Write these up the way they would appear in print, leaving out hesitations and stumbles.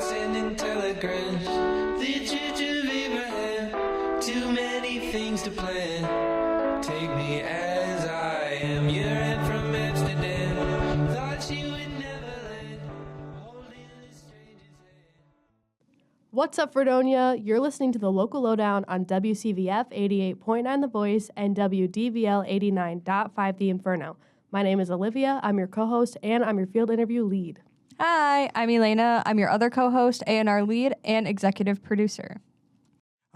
Sending telegrams, the church of Abraham, too many things to plan. Take me as I am, your aunt from Amsterdam, thought she would never land, holding a stranger's hand. What's up, Fredonia? You're listening to the Local Lowdown on WCVF 88.9 The Voice and WDVL 89.5 The Inferno. My name is Olivia. I'm your co-host, and I'm your field interview lead. Hi, I'm Elena. I'm your other co-host, A&R lead, and executive producer.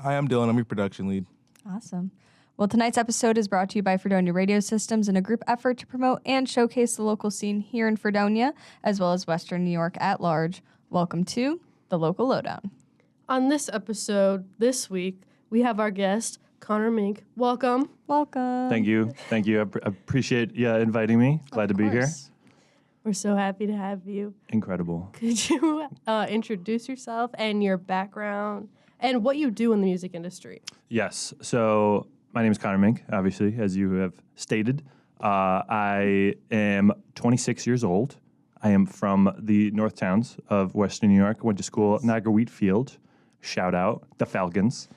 Hi, I'm Dylan. I'm your production lead. Awesome. Well, tonight's episode is brought to you by Fredonia Radio Systems in a group effort to promote and showcase the local scene here in Fredonia, as well as Western New York at large. Welcome to the Local Lowdown. On this episode, this week, we have our guest, Connor Mink. Welcome. Welcome. Thank you. I appreciate you inviting me. Glad to be here. We're so happy to have you. Incredible. Could you introduce yourself and your background and what you do in the music industry? Yes. So my name is Connor Mink, obviously, as you have stated. I am 26 years old. I am from the North Towns of Western New York. Went to school at Niagara Wheatfield. Shout out the Falcons.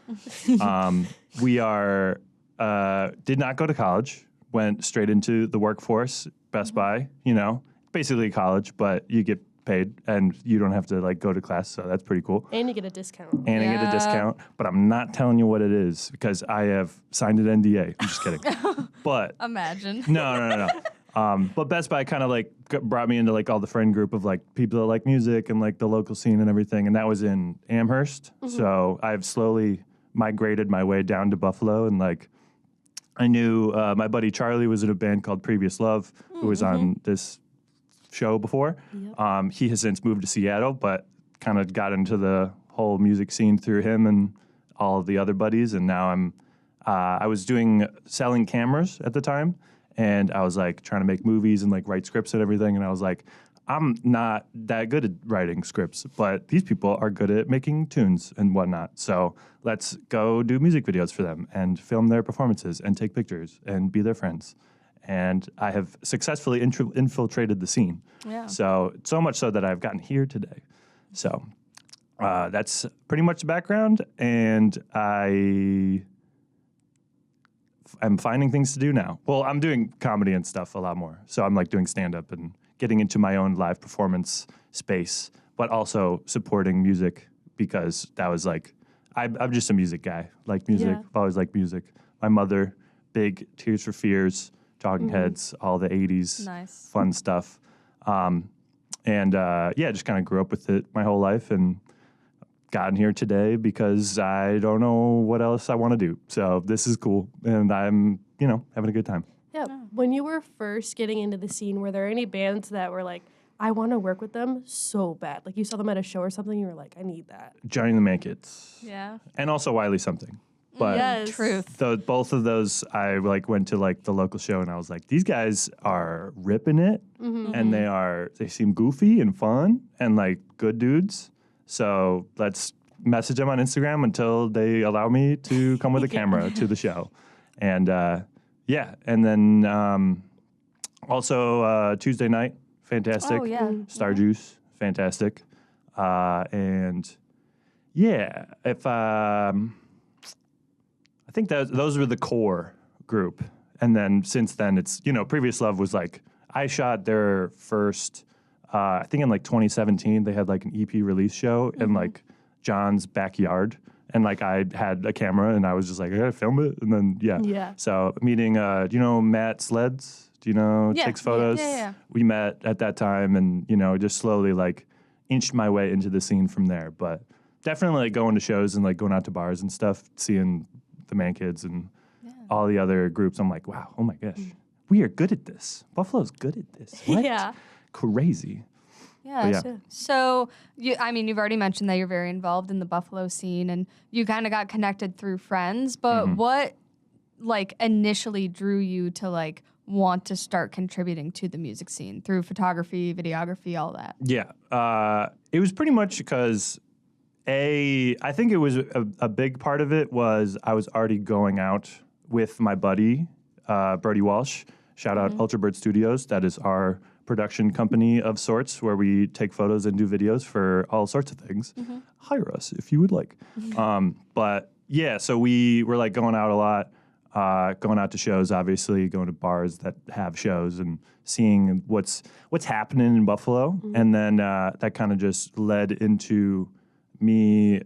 We are did not go to college. Went straight into the workforce. Best Buy, basically college, but you get paid and you don't have to go to class, so that's pretty cool. And you get a discount. And I get a discount, but I'm not telling you what it is because I have signed an NDA. I'm just kidding. But Imagine. No. But Best Buy kind of brought me into all the friend group of people that like music and the local scene and everything, and that was in Amherst. Mm-hmm. So I've slowly migrated my way down to Buffalo, and I knew my buddy Charlie was in a band called Previous Love, who was on this show before. Yep. He has since moved to Seattle, but kind of got into the whole music scene through him and all of the other buddies. And now I was selling cameras at the time, and I was trying to make movies and write scripts and everything. And I was I'm not that good at writing scripts, but these people are good at making tunes and whatnot. So let's go do music videos for them and film their performances and take pictures and be their friends. And I have successfully infiltrated the scene. Yeah. So much so that I've gotten here today. So that's pretty much the background. And I'm finding things to do now. Well, I'm doing comedy and stuff a lot more. So I'm doing stand-up and getting into my own live performance space, but also supporting music because that was I'm just a music guy. Music. Yeah. I've always liked music. My mother, big Tears for Fears, Talking Heads, all the 80s fun stuff. Just kind of grew up with it my whole life and gotten here today because I don't know what else I want to do. So this is cool, and I'm, having a good time. Yeah. When you were first getting into the scene, were there any bands that were I want to work with them so bad? You saw them at a show or something, you were I need that. Johnny and the Mankids. Yeah. And also Wiley Something. But yes. Truth. Both of those, I went to the local show and I was these guys are ripping it, and they seem goofy and fun and good dudes. So let's message them on Instagram until they allow me to come with a camera to the show, and and then also Tuesday night, fantastic. Oh yeah. Star Juice, fantastic, and yeah, if I think that those were the core group. And then since then, it's, Previous Love was I shot their first, I think in 2017, they had an EP release show in John's backyard. And I had a camera and I was just I gotta film it. And then, yeah. So meeting, do you know Matt Sleds? Do you know Takes Photos? Yeah. We met at that time and, just slowly inched my way into the scene from there. But definitely going to shows and going out to bars and stuff, seeing the Mankids and all the other groups. I'm wow, oh my gosh, we are good at this. Buffalo's good at this. What? Yeah. Crazy. Yeah. So you've already mentioned that you're very involved in the Buffalo scene and you kind of got connected through friends, but what initially drew you to want to start contributing to the music scene through photography, videography, all that? Yeah. It was pretty much because I think it was a big part of it was I was already going out with my buddy, Brody Walsh. Shout out Ultrabird Studios. That is our production company of sorts where we take photos and do videos for all sorts of things. Hire us if you would like. But yeah, so we were like going out a lot, going out to shows, obviously, going to bars that have shows and seeing what's happening in Buffalo. And then that kind of just led into me,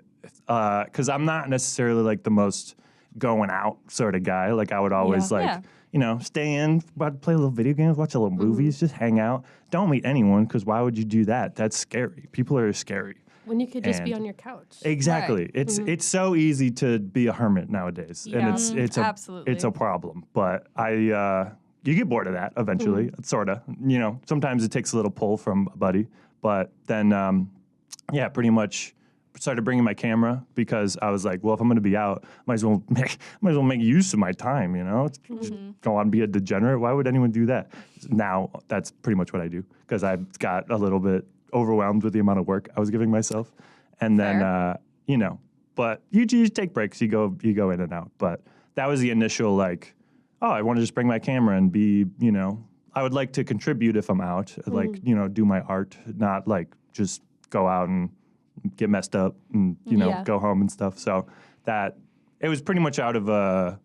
because I'm not necessarily like the most going out sort of guy. Like I would always stay in, play a little video games, watch a little movies, just hang out. Don't meet anyone, because why would you do that? That's scary. People are scary. When you could just be on your couch. Exactly. Right. It's so easy to be a hermit nowadays. Yeah. And it's a problem. But you get bored of that eventually, sort of. You know, sometimes it takes a little pull from a buddy. But then, pretty much started bringing my camera, because I was like, well, if I'm going to be out, might as well make use of my time, you know? Just don't want to be a degenerate. Why would anyone do that? Now, that's pretty much what I do, because I've got a little bit overwhelmed with the amount of work I was giving myself. And then, but you take breaks, you go in and out. But that was the initial, like, oh, I want to just bring my camera and be, I would like to contribute if I'm out, like, do my art, not like just go out and get messed up and, go home and stuff. So that, it was pretty much out of a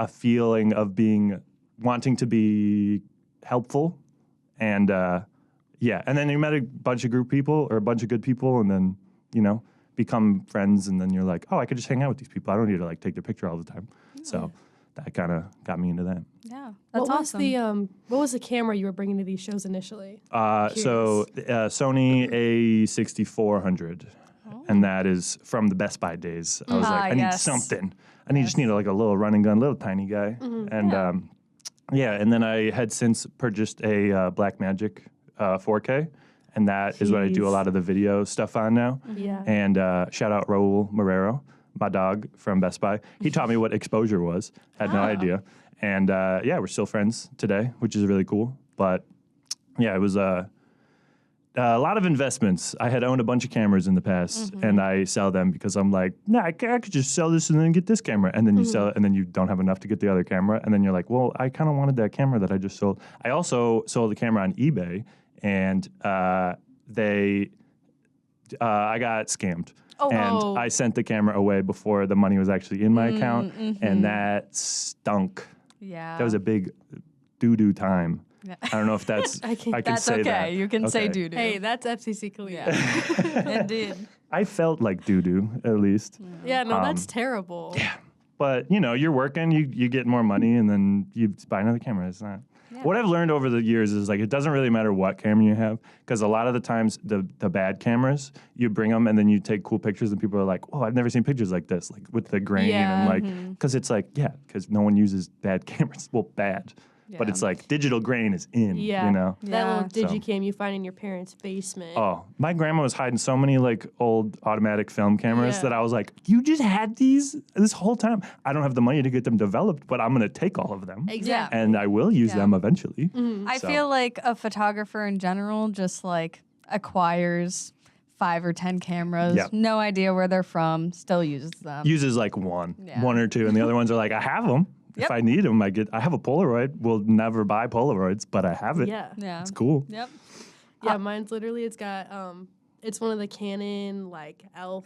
feeling of wanting to be helpful. And, and then you met a bunch of good people, and then, become friends. And then you're like, oh, I could just hang out with these people. I don't need to like take their picture all the time. So that kind of got me into that. Yeah, that's awesome. What was the camera you were bringing to these shows initially? Sony A6400, and that is from the Best Buy days. I was like, I need something. Just need like a little running gun, little tiny guy. And and then I had since purchased a Blackmagic 4K, and that is what I do a lot of the video stuff on now. Yeah. And shout out Raul Marrero, my dog from Best Buy. He taught me what exposure was. Had no idea. And we're still friends today, which is really cool. But yeah, it was a lot of investments. I had owned a bunch of cameras in the past, and I sell them because I'm like, I could just sell this and then get this camera. And then you sell it, and then you don't have enough to get the other camera. And then you're like, well, I kind of wanted that camera that I just sold. I also sold the camera on eBay, and I got scammed. And I sent the camera away before the money was actually in my account, and that stunk. Yeah. That was a big doo-doo time. Yeah. I don't know if that's, I can that's say okay. that. You can say doo-doo. Hey, that's FCC clear. Yeah. Indeed. I felt like doo-doo, at least. Yeah, no, that's terrible. Yeah. But, you're working, you get more money, and then you buy another camera. It's not. Yeah. What I've learned over the years is, like, it doesn't really matter what camera you have, because a lot of the times the bad cameras, you bring them and then you take cool pictures, and people are like, oh, I've never seen pictures like this, like with the grain, and like, because it's like, because no one uses bad cameras. Well, bad. Yeah. But it's like digital grain is in, That little digicam you find in your parents' basement. Oh, my grandma was hiding so many like old automatic film cameras that I was like, you just had these this whole time. I don't have the money to get them developed, but I'm going to take all of them. Exactly. And I will use them eventually. I feel like a photographer in general just like acquires 5 or 10 cameras, no idea where they're from, still uses them. Uses like one or two, and the other ones are like, I have them. If I need them, I have a Polaroid. We'll never buy Polaroids, but I have it. Yeah. It's cool. Yep. Yeah, mine's literally, it's got, it's one of the Canon, like, ELPH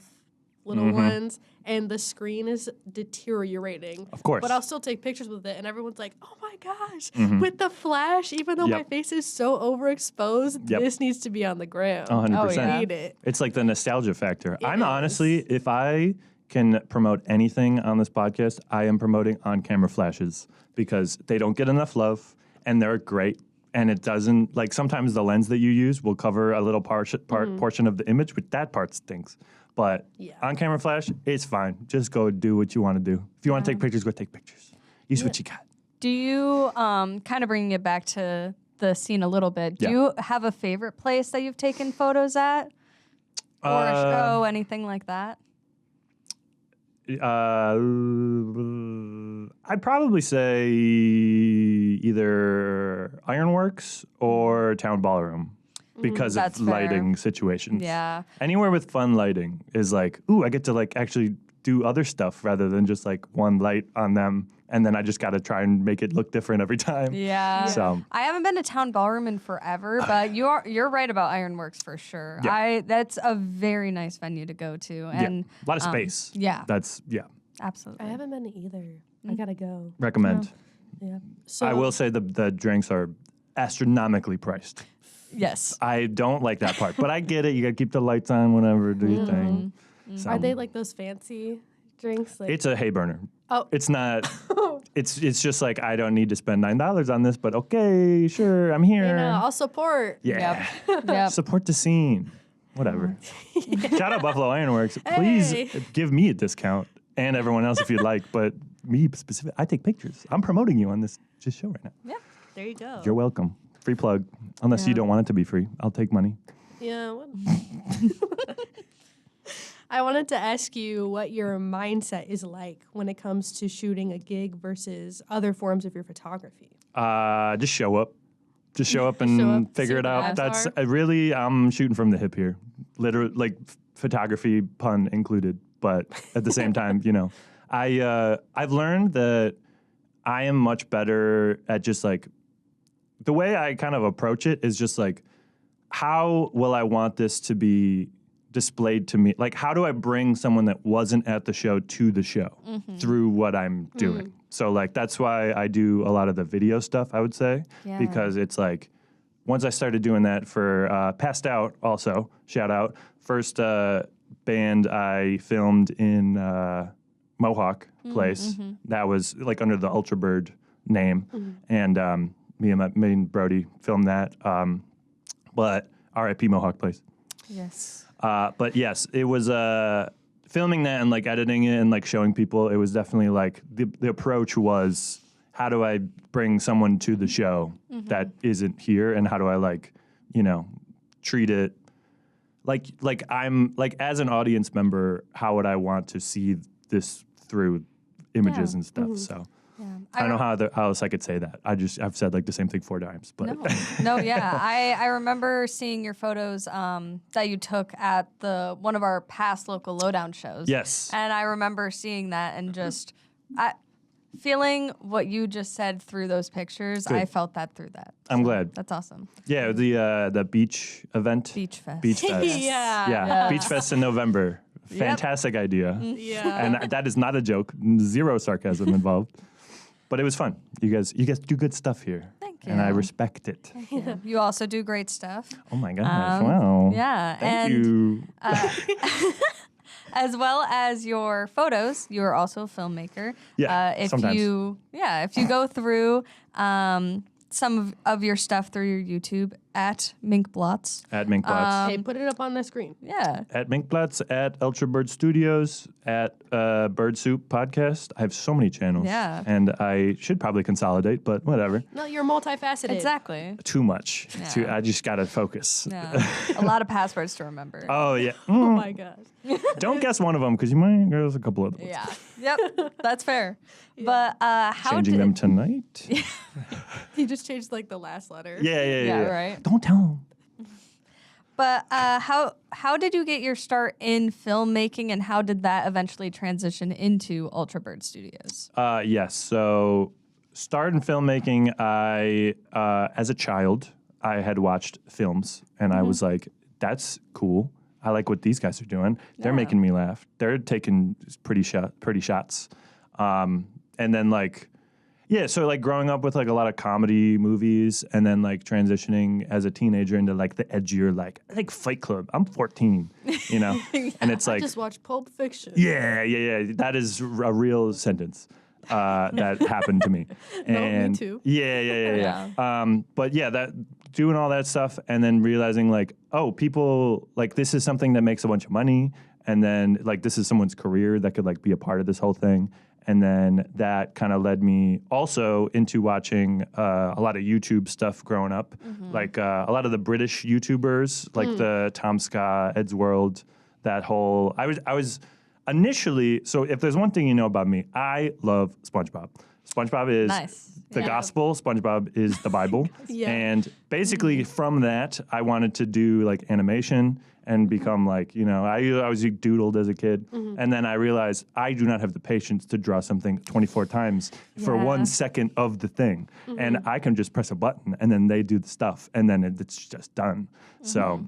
little ones, and the screen is deteriorating. Of course. But I'll still take pictures with it, and everyone's like, oh my gosh, with the flash, even though my face is so overexposed, this needs to be on the gram. 100%. I need it. It's like the nostalgia factor. I'm honestly, if I can promote anything on this podcast, I am promoting on-camera flashes, because they don't get enough love, and they're great. And it doesn't, like, sometimes the lens that you use will cover a little portion of the image, but that part stinks. But on-camera flash, it's fine. Just go do what you want to do. If you want to take pictures, go take pictures. Use what you got. Do you, kind of bringing it back to the scene a little bit, do you have a favorite place that you've taken photos at? Or a show, anything like that? I'd probably say either Ironworks or Town Ballroom. because That's of fair. lighting situations. Yeah. Anywhere with fun lighting is like, ooh, I get to like actually do other stuff rather than just like one light on them. And then I just got to try and make it look different every time. Yeah. So I haven't been to Town Ballroom in forever, but you're right about Ironworks for sure. Yeah. That's a very nice venue to go to. And a lot of space. yeah. That's, Absolutely. I haven't been to either. I gotta go. recommend. Yeah. So I will say the drinks are astronomically priced. Yes. I don't like that part, but I get it. You got to keep the lights on, whatever, do your thing. So, Are they like those fancy drinks? Like, it's a hay burner. Oh. It's not. It's just like I don't need to spend $9 on this, but okay, sure, I'm here. I'll support. Yeah. Yep. Support the scene. Whatever. Shout out Buffalo Ironworks. Please Hey. give me a discount and everyone else if you'd like, but me specific. I take pictures. I'm promoting you on this show right now. Yeah. There you go. You're welcome. Free plug. Unless you don't want it to be free. I'll take money. Yeah. I wanted to ask you what your mindset is like when it comes to shooting a gig versus other forms of your photography. Just show up. Just show up and Show up, figure see it what out. the vibes That's are. really, I'm shooting from the hip here. Literally, like photography pun included. But at the same time, I've learned that I am much better at just like, the way I kind of approach it is just like, how will I want this to be displayed to me? Like, how do I bring someone that wasn't at the show to the show through what I'm doing? So, like, that's why I do a lot of the video stuff, I would say, Yeah. because it's like, once I started doing that for Passed Out, also, shout out, first band I filmed in Mohawk Place. That was like under the Ultra Bird name. And me and Brody filmed that. But RIP Mohawk Place. Yes. But yes, it was filming that and like editing it and like showing people. It was definitely like the approach was, how do I bring someone to the show that isn't here, and how do I like, treat it like I'm like, as an audience member, how would I want to see this through images and stuff? So. Yeah. I don't know how else I could say that. I've said like the same thing 4 times, but No, yeah. I remember seeing your photos that you took at one of our past local lowdown shows. yes, And I remember seeing that and just feeling what you just said through those pictures. Good. I felt that through that. I'm glad. That's awesome. Yeah, the beach event, Beach Fest. Beach Fest. Yeah. Yeah, Beach Fest in November. Fantastic idea, Yeah. and that is not a joke. Zero sarcasm involved, but it was fun. You guys do good stuff here. Thank And I you. respect it. You also do great stuff. Oh my gosh! Wow. Yeah. Thank and you. as well as your photos, you are also a filmmaker. Yeah, If sometimes. you go through some of your stuff through your YouTube at Mink Blots. At Minkplatz. Hey, put it up on the screen. Yeah. At Minkplatz, at Ultra Bird Studios, at Bird Soup Podcast. I have so many channels. Yeah. And I should probably consolidate, but whatever. No, you're multifaceted. Exactly. Too much. Yeah. I just got to focus. Yeah. A lot of passwords to remember. Oh, yeah. Oh my gosh. Don't guess one of them, because you might guess a couple of them. Yeah. Yep. That's fair. But how Changing them tonight. You just changed like the last letter. Yeah. right. Don't tell them. But how did you get your start in filmmaking, and how did that eventually transition into Ultra Bird Studios? Yes. So, start in filmmaking, I, as a child, I had watched films, and I was like, that's cool. I like what these guys are doing. They're making me laugh. They're taking pretty shots. And then so like growing up with like a lot of comedy movies, and then like transitioning as a teenager into like the edgier, like Fight Club. I'm 14, and it's I like, just watched Pulp Fiction. yeah. That is a real sentence that happened to me. Me too. Yeah. But yeah, that doing all that stuff, and then realizing like, oh, people like, this is something that makes a bunch of money, and then like this is someone's career that could like be a part of this whole thing. And then that kind of led me also into watching a lot of YouTube stuff growing up, like a lot of the British YouTubers, like the Tom Scott, Ed's World, that whole. I was initially, so if there's one thing you know about me, I love SpongeBob. SpongeBob is the gospel. SpongeBob is the Bible. And basically from that, I wanted to do like animation and become like, I always doodled as a kid. And then I realized I do not have the patience to draw something 24 times for 1 second of the thing. And I can just press a button and then they do the stuff and then it's just done. So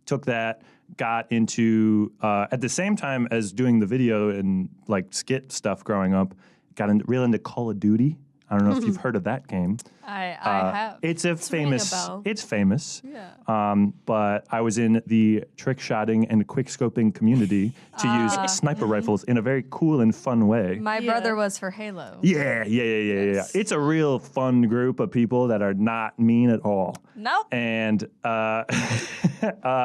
took that, got into, at the same time as doing the video and like skit stuff growing up, got real into Call of Duty. I don't know if you've heard of that game. I have. It's famous. It's famous. Yeah. But I was in the trick shotting and quick scoping community to use sniper rifles in a very cool and fun way. My brother was for Halo. Yeah. It's a real fun group of people that are not mean at all. Nope. And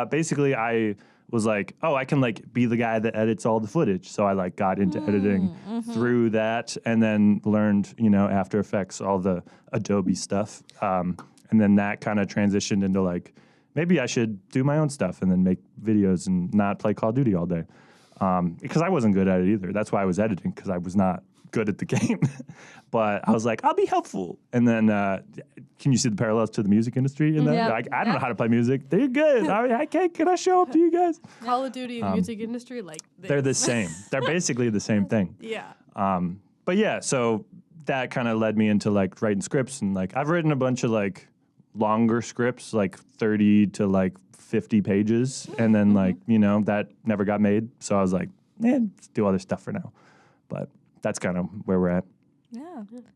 basically I was like, oh, I can like be the guy that edits all the footage. So I like got into editing through that and then learned, After Effects, all the Adobe stuff. And then that kind of transitioned into like, maybe I should do my own stuff and then make videos and not play Call of Duty all day. Because I wasn't good at it either. That's why I was editing, because I was not good at the game. But I was like, I'll be helpful. And then, can you see the parallels to the music industry in that? Yeah. Like, I don't know how to play music. They're good. Can I show up to you guys? Call of Duty and music industry, like this. They're the same. They're basically the same thing. Yeah. But yeah, so that kind of led me into like writing scripts, and like I've written a bunch of like longer scripts, like 30 to like 50 pages, and then like, that never got made. So I was like, let's do other stuff for now. But that's kind of where we're at.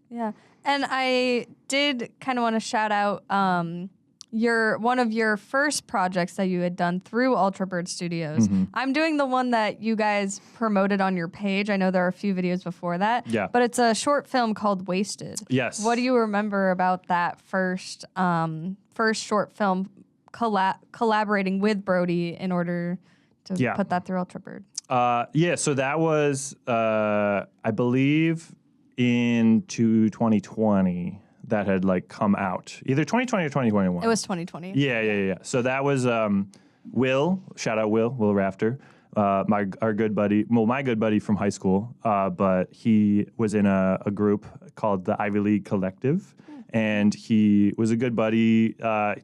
Yeah. And I did kind of want to shout out one of your first projects that you had done through Ultrabird Studios. I'm doing the one that you guys promoted on your page. I know there are a few videos before that. Yeah. But it's a short film called Wasted. Yes. What do you remember about that first short film collaborating with Brody in order to put that through Ultrabird? So that was, I believe, into 2020 that had like come out. Either 2020 or 2021. It was 2020. Yeah. So that was Will, shout out Will Rafter, my good buddy from high school, but he was in a group called the Ivy League Collective. And he was a good buddy,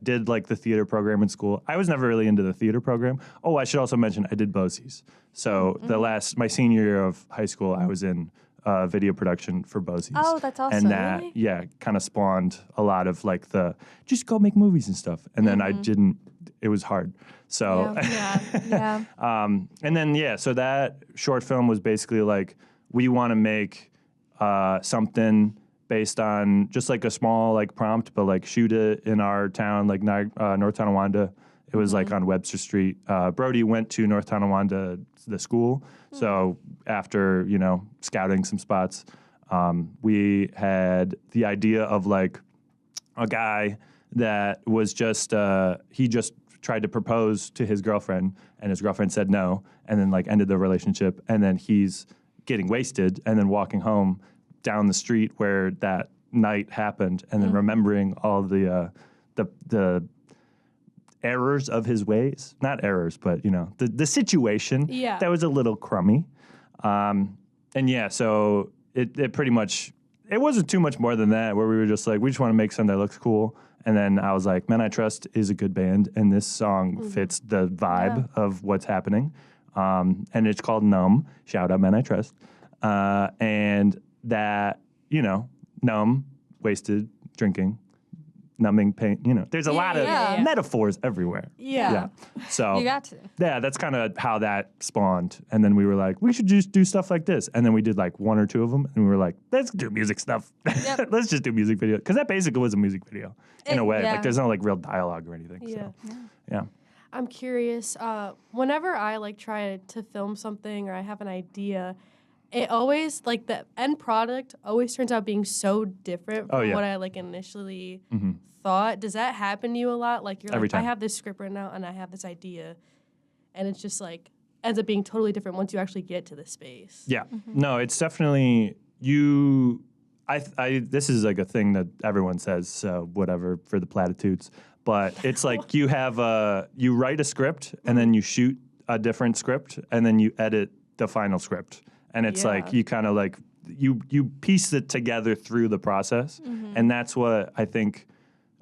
did like the theater program in school. I was never really into the theater program. Oh, I should also mention I did BOCES. So my senior year of high school, I was in video production for BOCES. Oh, that's awesome. And that, kind of spawned a lot of like just go make movies and stuff. And then I didn't, it was hard. So, yeah. And then, so that short film was basically like, we want to make something based on just like a small like prompt, but like shoot it in our town, like North Tonawanda. It was like on Webster Street. Brody went to North Tonawanda, the school. So after, scouting some spots, we had the idea of like a guy that was he just tried to propose to his girlfriend and his girlfriend said no and then like ended the relationship. And then he's getting wasted and then walking home down the street where that night happened and then remembering all the errors of his ways. Not errors, but, the situation that was a little crummy. So it pretty much, it wasn't too much more than that, where we were just like, we just want to make something that looks cool. And then I was like, Men I Trust is a good band, and this song fits the vibe of what's happening. And it's called Numb. Shout out Men I Trust. And that, numb, wasted, drinking, numbing pain, there's a lot of metaphors everywhere. Yeah. So you got to. Yeah, that's kind of how that spawned. And then we were like, we should just do stuff like this. And then we did like one or two of them. And we were like, let's do music stuff. Yep. Let's just do music video. Because that basically was a music video in a way. Like there's no like real dialogue or anything. Yeah. So, yeah. I'm curious, whenever I like try to film something or I have an idea, it always, like, the end product always turns out being so different from what I, like, initially thought. Does that happen to you a lot? Like, you're Every like, time. I have this script right now, and I have this idea, and it's just, like, ends up being totally different once you actually get to the space. Yeah. No, it's definitely, this is, like, a thing that everyone says, so whatever, for the platitudes. But it's like you write a script, and then you shoot a different script, and then you edit the final script. And it's like, you kind of like you piece it together through the process. And that's what I think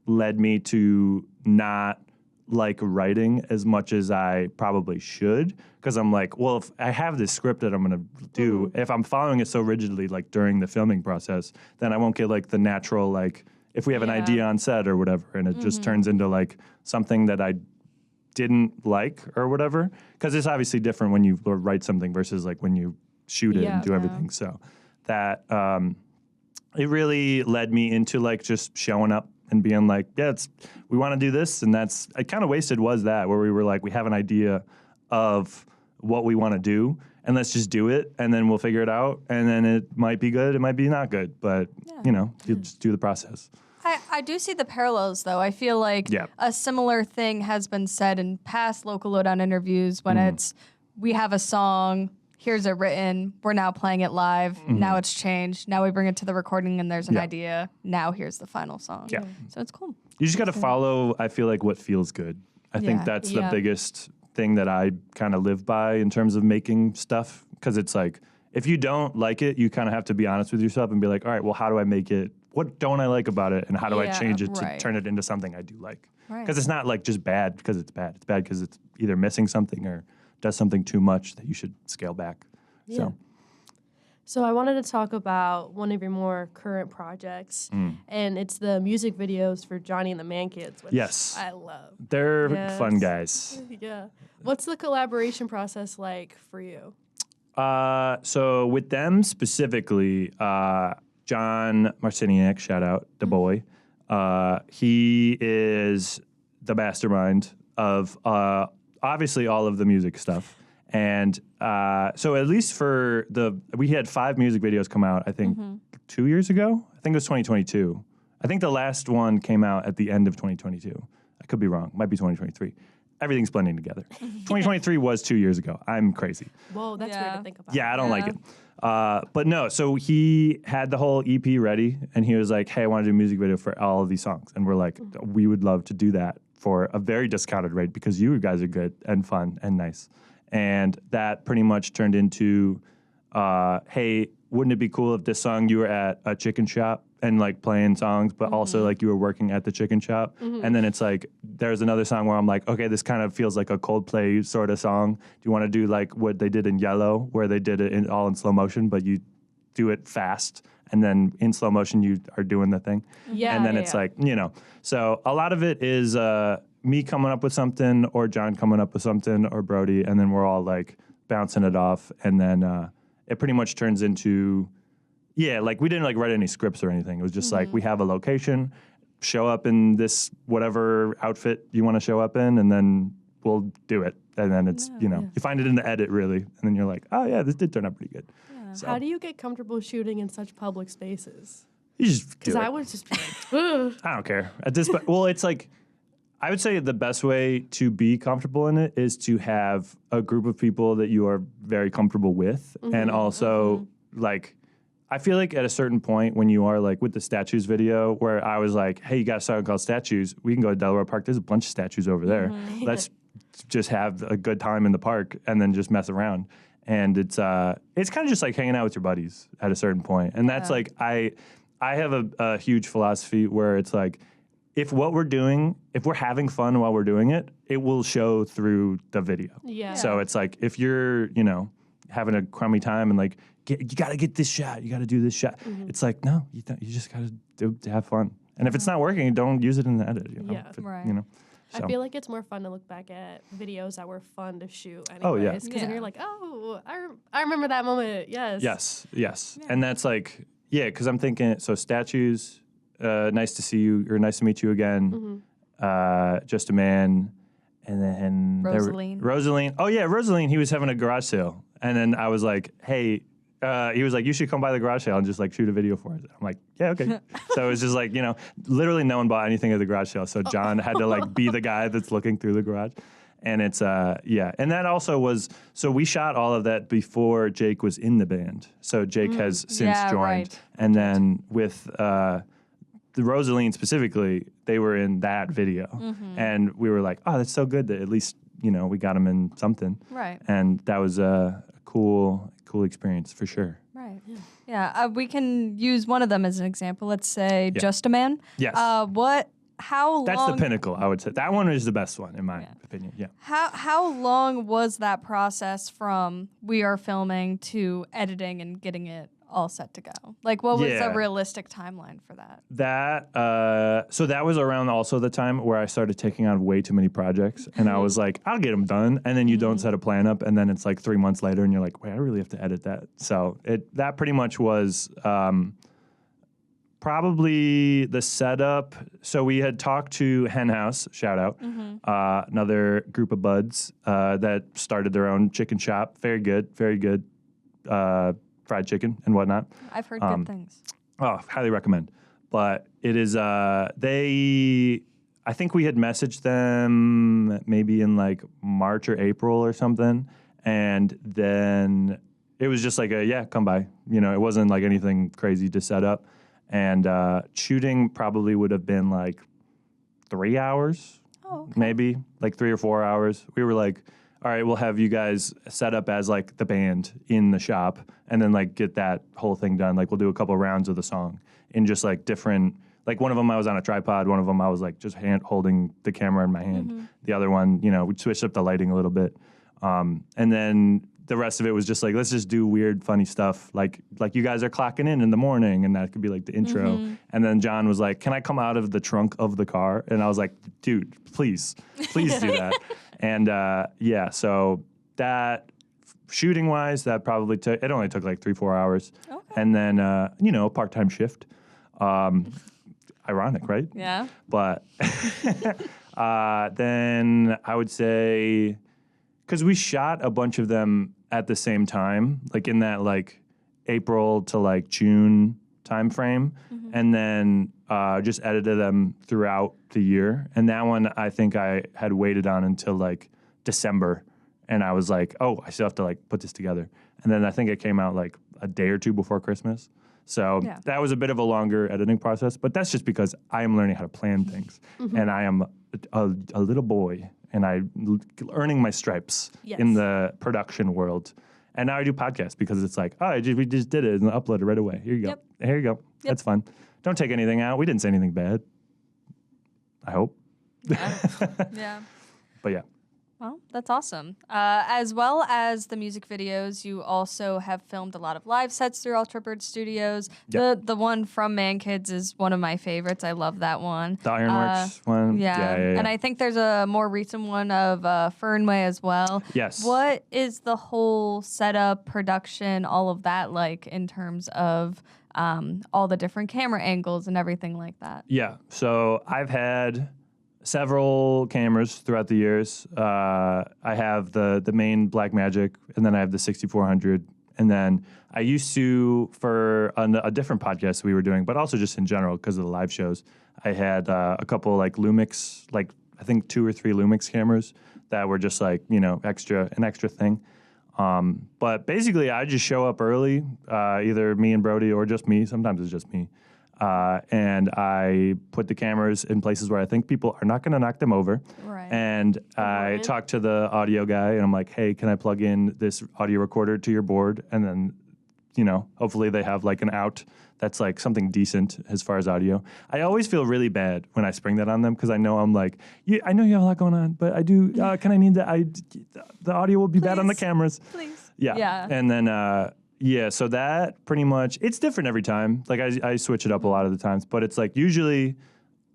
led me to not like writing as much as I probably should, because I'm like, well, if I have this script that I'm going to do, if I'm following it so rigidly, like during the filming process, then I won't get like the natural, like if we have an idea on set or whatever, and it just turns into like something that I didn't like or whatever, because it's obviously different when you write something versus like when you shoot it and do everything. So that it really led me into like just showing up and being like, yeah, we want to do this. And that's, I kind of wasted was that, where we were like, we have an idea of what we want to do, and let's just do it, and then we'll figure it out. And then it might be good, it might be not good, but, you know, you just do the process. I do see the parallels, though. I feel like a similar thing has been said in past Local Lowdown interviews when it's, we have a song, here's it written, we're now playing it live, now it's changed, now we bring it to the recording and there's an idea, now here's the final song. Yeah. So it's cool. You just got to follow, I feel like, what feels good. I think that's the biggest thing that I kind of live by in terms of making stuff, because it's like, if you don't like it, you kind of have to be honest with yourself and be like, all right, well, how do I make it? What don't I like about it, and how do I change it to turn it into something I do like? Because it's not like just bad because it's bad. It's bad because it's either missing something or does something too much that you should scale back. So I wanted to talk about one of your more current projects, and it's the music videos for Johnny and the Man Kids, which I love. They're fun guys. What's the collaboration process like for you? So with them specifically, John Marciniak, shout out, the boy. He is the mastermind of obviously all of the music stuff. And so at least for we had 5 music videos come out, I think 2 years ago. I think it was 2022. I think the last one came out at the end of 2022. I could be wrong. Might be 2023. Everything's blending together. 2023 was 2 years ago. I'm crazy. Whoa, that's weird to think about. Yeah, I don't like it. But no, so he had the whole EP ready, and he was like, hey, I want to do a music video for all of these songs. And we're like, we would love to do that for a very discounted rate because you guys are good and fun and nice. And that pretty much turned into, hey, wouldn't it be cool if this song you were at a chicken shop and like playing songs, but also like you were working at the chicken shop? And then it's like, there's another song where I'm like, okay, this kind of feels like a Coldplay sort of song. Do you want to do like what they did in Yellow, where they did it all in slow motion, but you do it fast, and then in slow motion you are doing the thing. And then it's like, you know, so a lot of it is me coming up with something, or John coming up with something, or Brody, and then we're all like bouncing it off, and then it pretty much turns into, like we didn't like write any scripts or anything. It was just like, we have a location, show up in this whatever outfit you want to show up in, and then we'll do it. And then it's, you know, you find it in the edit really, and then you're like, oh yeah, this did turn out pretty good. So. How do you get comfortable shooting in such public spaces? You just because I would just be like, I don't care at this point. Well, it's like, I would say the best way to be comfortable in it is to have a group of people that you are very comfortable with, and also like, I feel like at a certain point when you are like with the statues video, where I was like, hey, you got a song called Statues, we can go to Delaware Park, there's a bunch of statues over there. Let's just have a good time in the park and then just mess around. And it's kind of just like hanging out with your buddies at a certain point. And that's like, I have a huge philosophy where it's like, if what we're doing, if we're having fun while we're doing it, it will show through the video. So it's like, if you're, you know, having a crummy time and like, you got to get this shot, you got to do this shot. It's like, no, you just got to have fun. And if it's not working, don't use it in the edit. You know? You know. So. I feel like it's more fun to look back at videos that were fun to shoot anyways. Because then you're like, oh, I remember that moment. Yes. And that's like, because I'm thinking, so Statues, nice to see you, or nice to meet you again. Just a Man. And then Rosaline. Oh yeah, Rosaline, he was having a garage sale. And then I was like, hey, he was like, you should come by the garage sale and just like shoot a video for it. I'm like, yeah, okay. So it was just like, you know, literally no one bought anything at the garage sale. So John had to like be the guy that's looking through the garage. And it's, And that also was, so we shot all of that before Jake was in the band. So Jake has since joined. And then with the Rosaline specifically, they were in that video. And we were like, oh, that's so good that at least, you know, we got him in something. And that was a cool experience for sure. Yeah, we can use one of them as an example. Let's say Just a Man. Yes. How long? That's the pinnacle, I would say. That one is the best one, in my opinion. Yeah. How long was that process from we are filming to editing and getting it all set to go? Like, what was a realistic timeline for that? So that was around also the time where I started taking on way too many projects, and I was like, I'll get them done, and then you don't set a plan up, and then it's like 3 months later, and you're like, wait, I really have to edit that. So that pretty much was probably the setup. So we had talked to Hen House, shout out, another group of buds that started their own chicken shop. Very good fried chicken and whatnot. I've heard good things. Oh, highly recommend. But it is, I think we had messaged them maybe in like March or April or something. And then it was just like come by. You know, it wasn't like anything crazy to set up. And shooting probably would have been like 3 hours, maybe like 3 or 4 hours. We were like, all right, we'll have you guys set up as like the band in the shop and then like get that whole thing done. Like we'll do a couple rounds of the song in just like different, like one of them I was on a tripod. One of them I was like just holding the camera in my hand. The other one, you know, we switched up the lighting a little bit. And then the rest of it was just like, let's just do weird, funny stuff. Like you guys are clocking in the morning, and that could be like the intro. And then John was like, can I come out of the trunk of the car? And I was like, dude, please do that. And so that shooting wise, that probably it only took like 3-4 hours. Okay. And then, part-time shift. Ironic, right? Yeah. But then I would say, because we shot a bunch of them at the same time, like in that like April to like June time frame, and then just edited them throughout the year. And that one I think I had waited on until like December, and I was like, oh, I still have to like put this together. And then I think it came out like a day or two before Christmas. So that was a bit of a longer editing process, but that's just because I am learning how to plan things, and I am a little boy, and I'm earning my stripes in the production world. And now I do podcasts because it's like, we just did it and upload it right away. Here you go. Yep. Here you go. Yep. That's fun. Don't take anything out. We didn't say anything bad. I hope. Yeah. But yeah. Well, that's awesome. As well as the music videos, you also have filmed a lot of live sets through Ultra Bird Studios. Yep. The one from Man Kids is one of my favorites. I love that one. The Ironworks one. Yeah. And I think there's a more recent one of Fernway as well. Yes. What is the whole setup, production, all of that like in terms of all the different camera angles and everything like that? Yeah. So I've had several cameras throughout the years. I have the main Blackmagic, and then I have the 6400. And then I used to, for a different podcast we were doing, but also just in general because of the live shows, I had a couple like Lumix, like I think 2 or 3 Lumix cameras that were just like, an extra thing. But basically I just show up early, either me and Brody or just me. Sometimes it's just me. And I put the cameras in places where I think people are not going to knock them over. Right. And I talk to the audio guy, and I'm like, hey, can I plug in this audio recorder to your board? And then, hopefully they have like an out that's like something decent as far as audio. I always feel really bad when I spring that on them because I know I'm like, I know you have a lot going on, but I do, can I need the audio will be bad on the cameras. Please. Yeah. And then, so that pretty much, it's different every time. Like I switch it up a lot of the times, but it's like usually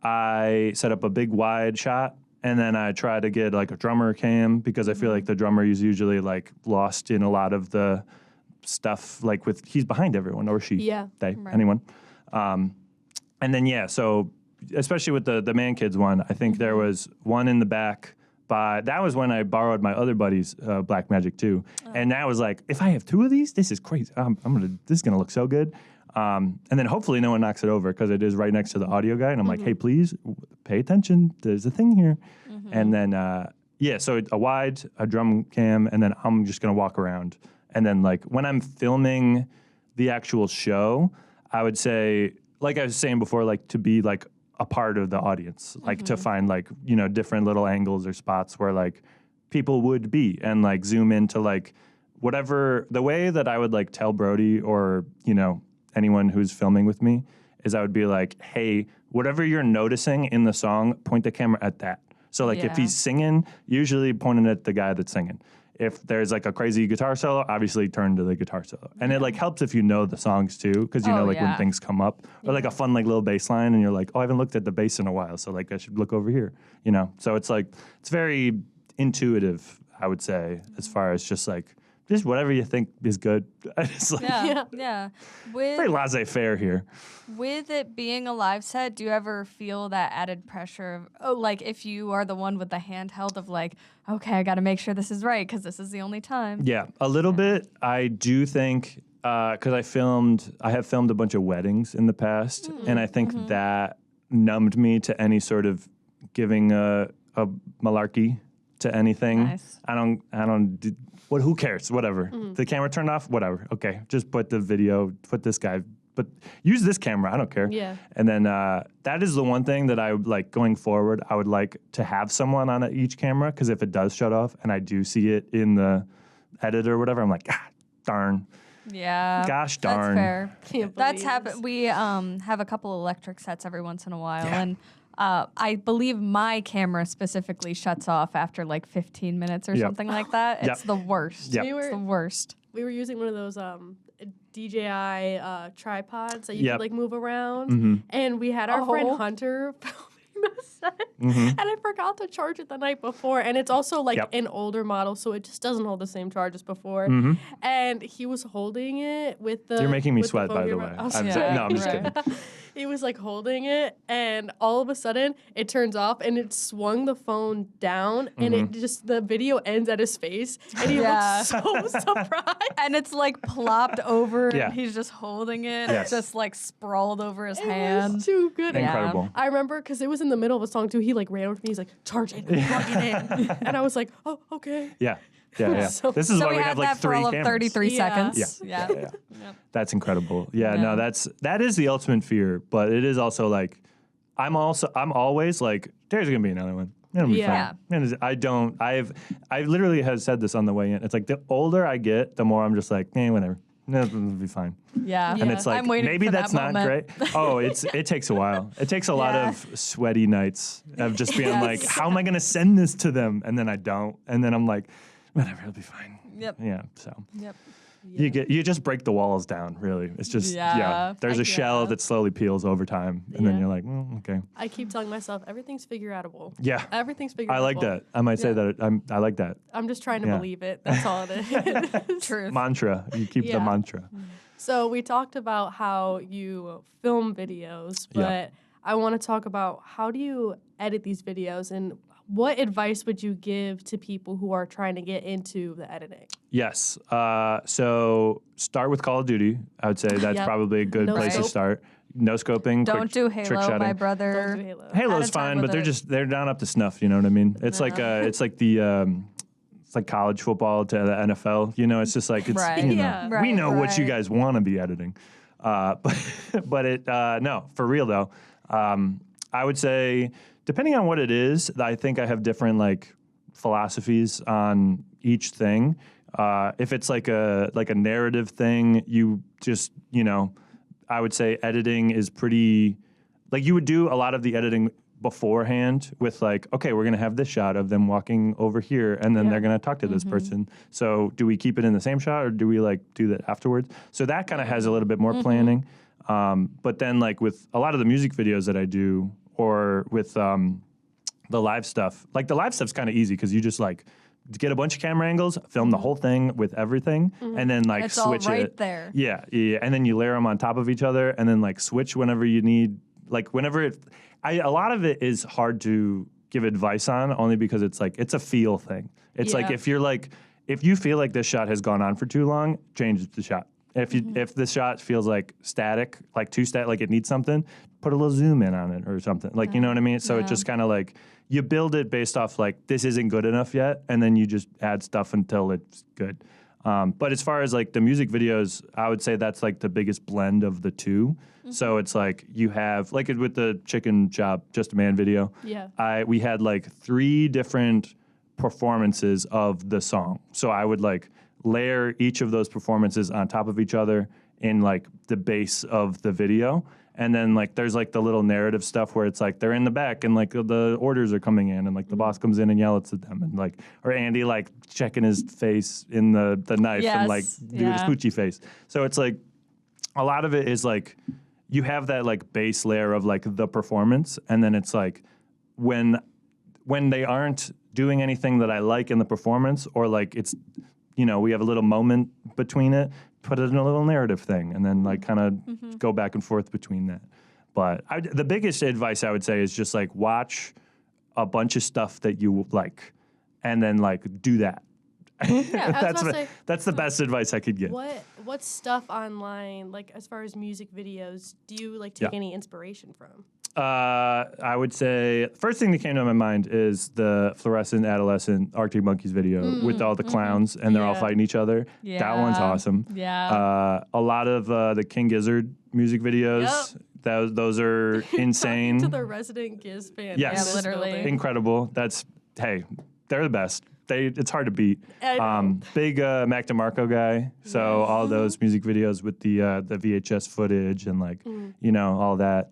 I set up a big wide shot and then I try to get like a drummer cam because I feel like the drummer is usually like lost in a lot of the stuff, like he's behind everyone or she, anyone. And then, so especially with the Man Kids one, I think there was one in the back. But that was when I borrowed my other buddy's Blackmagic too, and that was like, if I have 2 of these, this is crazy. This is gonna look so good, and then hopefully no one knocks it over because it is right next to the audio guy, and I'm like, hey, please pay attention. There's a thing here, and then so a wide, a drum cam, and then I'm just gonna walk around, and then like when I'm filming the actual show, I would say, like I was saying before, like to be like a part of the audience, like to find like, different little angles or spots where like people would be and like zoom into like whatever, the way that I would like tell Brody or, you know, anyone who's filming with me is I would be like, hey, whatever you're noticing in the song, point the camera at that. So like if he's singing, usually pointing at the guy that's singing. If there's like a crazy guitar solo, obviously turn to the guitar solo. And it like helps if you know the songs too, because you know like when things come up. Or like a fun like little bass line and you're like, oh, I haven't looked at the bass in a while, so like I should look over here, you know? So it's like, it's very intuitive, I would say, as far as just whatever you think is good. It's like very laissez-faire here. With it being a live set, do you ever feel that added pressure of, like if you are the one with the handheld of like, okay, I got to make sure this is right because this is the only time? Yeah, a little bit. I do think, because I have filmed a bunch of weddings in the past, and I think that numbed me to any sort of giving a malarkey to anything. Nice. Who cares? Whatever. The camera turned off, whatever. Okay, just put the video, put this guy, but use this camera, I don't care. Yeah. And then that is the one thing that I would like going forward, I would like to have someone on each camera, because if it does shut off and I do see it in the edit or whatever, I'm like, darn. Yeah. Gosh darn. That's fair. That's happened. We have a couple electric sets every once in a while, and I believe my camera specifically shuts off after like 15 minutes or something like that. It's the worst. It's the worst. We were using one of those DJI tripods that you could like move around, and we had our friend Hunter filming the set, and I forgot to charge it the night before, and it's also like an older model, so it just doesn't hold the same charge as before. And he was holding it with the. You're making me sweat, by the way. I'm just kidding. He was like holding it, and all of a sudden it turns off, and it swung the phone down, and it just the video ends at his face, and he looks so surprised. And it's like plopped over, and he's just holding it. It's just like sprawled over his hand. It was too good. Incredible. I remember because it was in the middle of a song too. He like ran over to me. He's like, "Charge it, plug it in," and I was like, "Oh, okay." Yeah. This is why we have like 3 cameras. 33 seconds. Yeah. That's incredible. No, that is the ultimate fear, but it is also like I'm always like, there's gonna be another one. It'll be fine. And I literally have said this on the way in. It's like the older I get, the more I'm just like, whatever. It'll be fine. Yeah. And it's like, maybe that's not great. Oh, it takes a while. It takes a lot of sweaty nights of just being like, how am I gonna send this to them? And then I don't. And then I'm like, whatever, it'll be fine. Yep. Yeah. So. Yep. You just break the walls down. Really, it's just There's a shell that slowly peels over time, and then you're like, well, okay. I keep telling myself everything's figure-outable. Yeah. Everything's figure-outable. I like that. I might say that. I like that. I'm just trying to believe it. That's all it is. Truth. Mantra. You keep the mantra. So we talked about how you film videos, but I want to talk about how do you edit these videos, and what advice would you give to people who are trying to get into the editing? Yes. So start with Call of Duty. I would say that's probably a good place to start. No scoping. Don't do Halo, trick shotting. my brother. Don't do Halo. Halo's fine, but they're not up to snuff. You know what I mean? It's like it's like college football to the NFL. You know, it's just like we know what you guys want to be editing, but no, for real though. I would say, depending on what it is, I think I have different like philosophies on each thing. If it's like a narrative thing, you just, I would say editing is pretty, like you would do a lot of the editing beforehand with like, okay, we're going to have this shot of them walking over here, and then they're going to talk to this person. So do we keep it in the same shot, or do we like do that afterwards? So that kind of has a little bit more planning. But then like with a lot of the music videos that I do, or with the live stuff. Like the live stuff's kind of easy because you just like get a bunch of camera angles, film the whole thing with everything, and then like it's switch all right it. There. Yeah, and then you layer them on top of each other, and then like switch whenever you need. Like whenever a lot of it is hard to give advice on, only because it's like it's a feel thing. It's like if you feel like this shot has gone on for too long, change the shot. If the shot feels like static, like too static, like it needs something, put a little zoom in on it or something. Like, you know what I mean? So it just kind of like, you build it based off like, this isn't good enough yet, and then you just add stuff until it's good. But as far as like the music videos, I would say that's like the biggest blend of the two. So it's like you have, like with the Chicken Shop Just a Man video, we had like 3 different performances of the song. So I would like layer each of those performances on top of each other in like the base of the video. And then like there's like the little narrative stuff where it's like they're in the back and like the orders are coming in and like the boss comes in and yells at them and like, or Andy like checking his face in the knife and like do his Poochie face. So it's like a lot of it is like you have that like base layer of like the performance, and then it's like when they aren't doing anything that I like in the performance, or like it's, you know, we have a little moment between it, put it in a little narrative thing, and then like kind of go back and forth between that. But the biggest advice I would say is just like watch a bunch of stuff that you like, and then like do that. Yeah, that's the best advice I could give. What stuff online, like as far as music videos, do you like take any inspiration from? I would say first thing that came to my mind is the fluorescent adolescent Arctic Monkeys video with all the clowns and they're all fighting each other. Yeah. That one's awesome. Yeah. A lot of the King Gizzard music videos. Yep. Those are insane. To the resident Giz fan. Yes, Yeah, literally. incredible. They're the best. It's hard to beat. Big Mac DeMarco guy. So all those music videos with the VHS footage and like you know all that.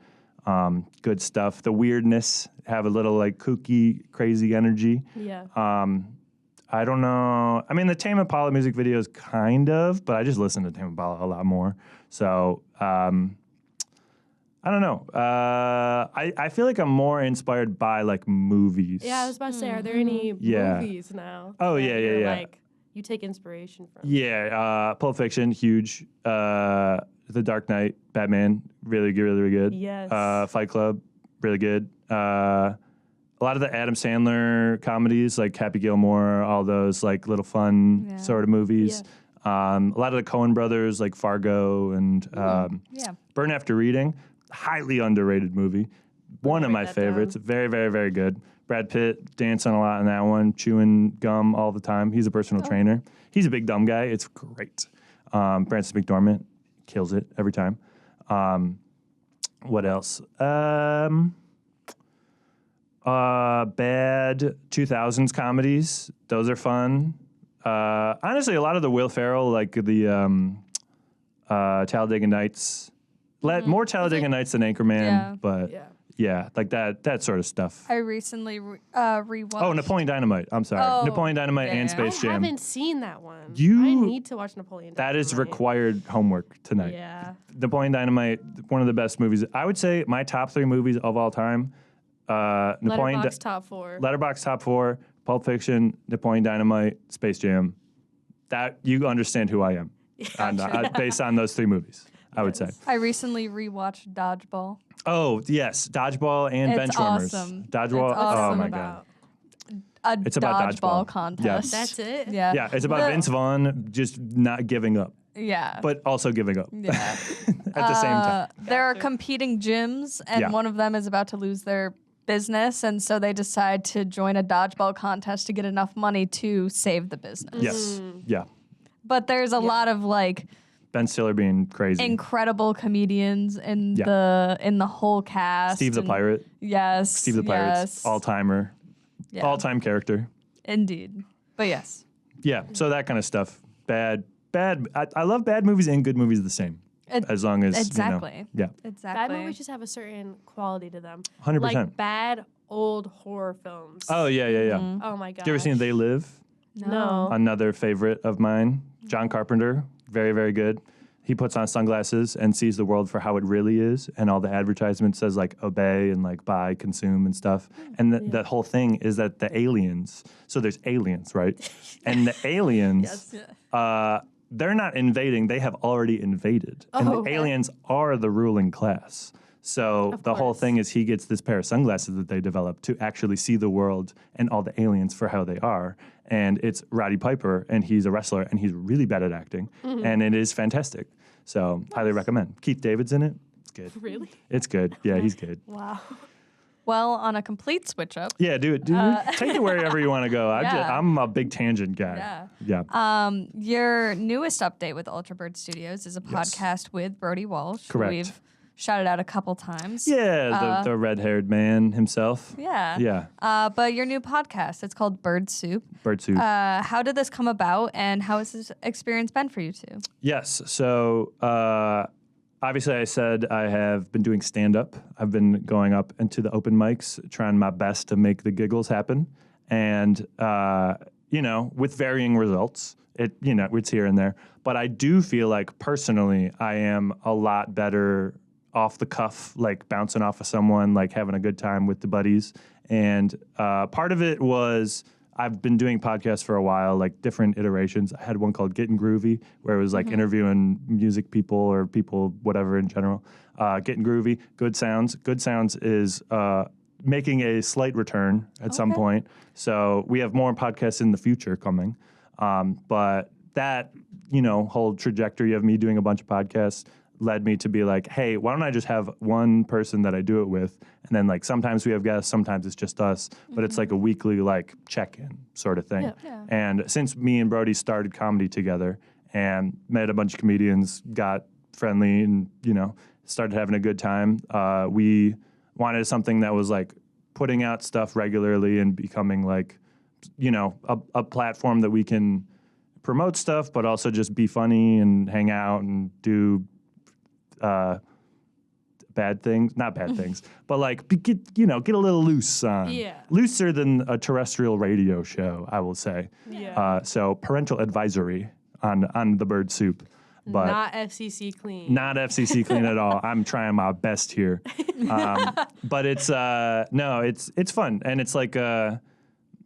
Good stuff. The weirdness, have a little like kooky, crazy energy. Yeah. I don't know. I mean, the Tame Impala music videos, kind of, but I just listen to Tame Impala a lot more. So I don't know. I feel like I'm more inspired by like movies. Yeah, I was about to say, are there any movies now? Oh, that yeah. Like you take inspiration from? Yeah, Pulp Fiction, huge. The Dark Knight, Batman, really good. Yes. Fight Club, really good. A lot of the Adam Sandler comedies, like Happy Gilmore, all those like little fun sort of movies. Yeah. A lot of the Coen brothers, like Fargo and Burn After Reading, highly underrated movie. One of my favorites. Very, very, very good. Brad Pitt dancing a lot in that one, chewing gum all the time. He's a personal trainer. He's a big dumb guy. It's great. Francis McDormand kills it every time. What else? Bad 2000s comedies. Those are fun. Honestly, a lot of the Will Ferrell, like the Talladega Nights. More Talladega Nights than Anchorman, but like that sort of stuff. I recently rewatched. Oh, Napoleon Dynamite. I'm sorry. Napoleon Dynamite and Space Jam. I haven't seen that one. I need to watch Napoleon Dynamite. That is required homework tonight. Yeah. Napoleon Dynamite, one of the best movies. I would say my top 3 movies of all time. Letterboxd top 4. Letterboxd top 4, Pulp Fiction, Napoleon Dynamite, Space Jam. That you understand who I am based on those 3 movies, I would say. I recently rewatched Dodgeball. Oh, yes. Dodgeball and Benchwarmers. Awesome. Dodgeball. It's awesome. Oh, my God. It's about dodgeball dodgeball. contest. Yes. That's it? Yeah. Yeah, it's about Vince Vaughn just not giving up, Yeah. but also giving up Yeah. at the same time. There are competing gyms, and one of them is about to lose their business, and so they decide to join a dodgeball contest to get enough money to save the business. Yes. Yeah. But there's a lot of like Ben Stiller being crazy. incredible comedians in the whole cast. Steve the Pirate. Yes. Steve the Pirate's all-timer. Yeah. All-time character. Indeed. But yes. Yeah, so that kind of stuff. Bad. I love bad movies and good movies the same. As long as, exactly. You know, Exactly. Bad movies just have a certain quality to them. 100%. Like bad old horror films. Oh, yeah. Oh my god. You ever seen They Live? No. Another favorite of mine. John Carpenter. Very, very good. He puts on sunglasses and sees the world for how it really is, and all the advertisements says like obey and like buy, consume and stuff. And the whole thing is that the aliens, so there's aliens, right? And the aliens, they're not invading, they have already invaded. And the aliens are the ruling class. So the whole thing is he gets this pair of sunglasses that they developed to actually see the world and all the aliens for how they are. And it's Roddy Piper, and he's a wrestler, and he's really bad at acting. And it is fantastic. So highly recommend. Keith David's in it. It's good. Really? It's good. Yeah, he's good. Wow. Well, on a complete switch up. Yeah, do it. Take it wherever you want to go. I'm a big tangent guy. Yeah. Your newest update with Ultrabird Studios is a podcast with Brody Walsh. Correct. Who we've shouted out a couple times. Yeah, the red-haired man himself. Yeah. Yeah. But your new podcast, it's called Bird Soup. Bird Soup. How did this come about, and how has this experience been for you two? Yes. So obviously I said I have been doing stand-up. I've been going up into the open mics, trying my best to make the giggles happen. And, with varying results. It's here and there. But I do feel like personally I am a lot better off the cuff, like bouncing off of someone, like having a good time with the buddies. And part of it was I've been doing podcasts for a while, like different iterations. I had one called Getting Groovy, where it was like interviewing music people or people, whatever in general. Getting Groovy, Good Sounds. Good Sounds is making a slight return at some point. So we have more podcasts in the future coming. But that, whole trajectory of me doing a bunch of podcasts led me to be like, hey, why don't I just have one person that I do it with? And then like sometimes we have guests, sometimes it's just us, but it's like a weekly like check-in sort of thing. Yeah. And since me and Brody started comedy together and met a bunch of comedians, got friendly and, started having a good time, we wanted something that was like putting out stuff regularly and becoming like, a platform that we can promote stuff, but also just be funny and hang out and do not bad things, but like get a little loose on. Yeah. Looser than a terrestrial radio show, I will say. Yeah. So parental advisory on the Bird Soup. But not FCC clean. Not FCC clean at all. I'm trying my best here. But it's it's fun, and it's like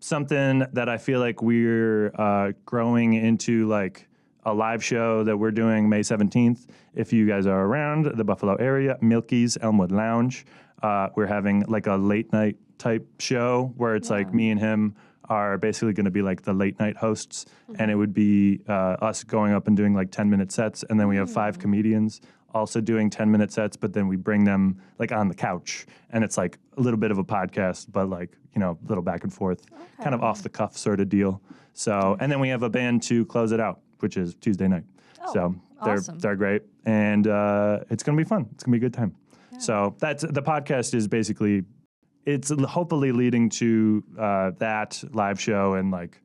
something that I feel like we're growing into like a live show that we're doing May 17th. If you guys are around the Buffalo area, Milky's Elmwood Lounge, we're having like a late night type show where it's like me and him are basically going to be like the late night hosts, and it would be us going up and doing like 10-minute sets, and then we have 5 comedians also doing 10-minute sets, but then we bring them like on the couch, and it's like a little bit of a podcast, but like, a little back and forth, kind of off the cuff sort of deal. So, and then we have a band to close it out, which is Tuesday night. So they're great, and it's going to be fun. It's going to be a good time. Yeah. So that's the podcast is basically, it's hopefully leading to that live show, and like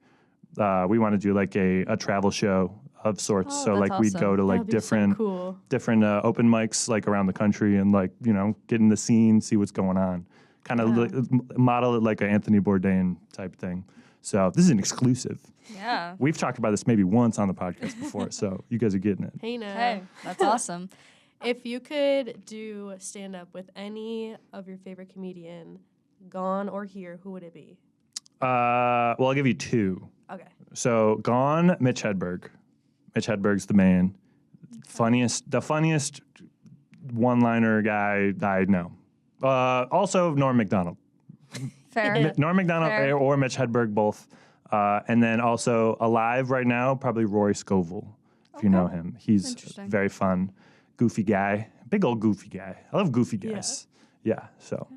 we want to do like a travel show of sorts. So like we'd go to like different open mics like around the country and like, get in the scene, see what's going on. Kind of model it like an Anthony Bourdain type thing. So this is an exclusive. Yeah. We've talked about this maybe once on the podcast before, so you guys are getting it. Hey, that's awesome. If you could do stand-up with any of your favorite comedian, gone or here, who would it be? Well, I'll give you 2. Okay. So gone, Mitch Hedberg. Mitch Hedberg's the man. The funniest one-liner guy I know. Also, Norm Macdonald. Fair. Norm Macdonald or Mitch Hedberg, both. And then also alive right now, probably Rory Scovel, if you know him. He's very fun, goofy guy, big old goofy guy. I love goofy guys. Yeah. So.